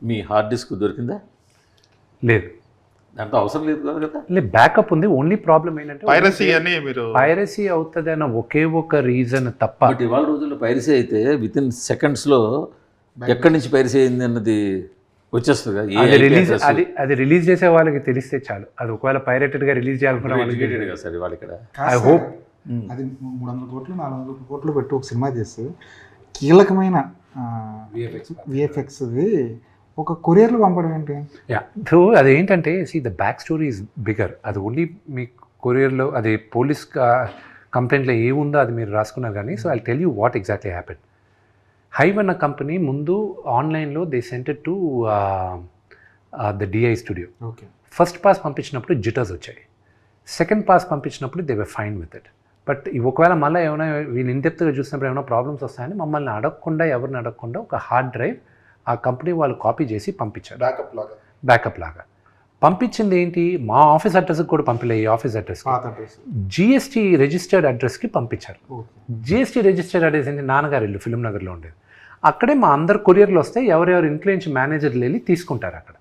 మీ hard disk దొరికిందా? లేదు, దాంట్లో అవసరం లేదు కదా. లేదు, బ్యాకప్ ఉంది. ఓన్లీ ప్రాబ్లం ఏంటంటే పైరసీ అని మీరు పైరసీ అవుతుంది అన్న ఒకే ఒక రీజన్ తప్ప. బట్ ఇవాళ రోజుల్లో పైరసీ అయితే విత్ ఇన్ సెకండ్స్లో ఎక్కడి నుంచి పైరసీ అయింది అన్నది వచ్చేస్తుంది కదా. అది రిలీజ్ చేసే వాళ్ళకి తెలిస్తే చాలు. అది ఒకవేళ పైరేటెడ్గా రిలీజ్ చేయాలనుకున్న వాళ్ళకి కదా సార్ ఇవాళ ఇక్కడ. ఐ హోప్ అది 300 కోట్లు 400 కోట్లు పెట్టి ఒక సినిమా చేస్తే కీలకమైన విఎఫ్ఎక్స్ది ఒక కొరియర్లో పంపడం ఏంటి? సో అదేంటంటే the back story is bigger. అది ఓన్లీ మీ కొరియర్లో అది పోలీస్ కంప్లైంట్లో ఏముందో అది మీరు రాసుకున్నారు కానీ. So I tell you what exactly happen. Hive అన్న కంపెనీ ముందు ఆన్లైన్లో they sented to the DI studio. Okay, first pass పంపించినప్పుడు జిటర్స్ వచ్చాయి. సెకండ్ పాస్ పంపించినప్పుడు they were fine with it. But ఒకవేళ మళ్ళీ ఏమైనా వీళ్ళు ఇన్డెప్త్గా చూసినప్పుడు ఏమైనా ప్రాబ్లమ్స్ వస్తాయని మమ్మల్ని అడగకుండా, ఎవరిని అడగకుండా ఒక హార్డ్ డ్రైవ్ ఆ కంపెనీ వాళ్ళు కాపీ చేసి పంపించారు. బ్యాకప్ లాగా పంపించింది ఏంటి, మా ఆఫీస్ అడ్రస్కి కూడా పంపలే. ఈ ఆఫీస్ అడ్రస్ జిఎస్టీ రిజిస్టర్డ్ అడ్రస్కి పంపించారు. జిఎస్టీ రిజిస్టర్డ్ అడ్రస్ ఏంటి, నాన్నగారు ఇల్లు ఫిలిం నగర్లో ఉండేది. అక్కడే మా అందరు కొరియర్లు వస్తే ఎవరెవరి ఇంట్లో నుంచి మేనేజర్లు వెళ్ళి తీసుకుంటారు అక్కడ.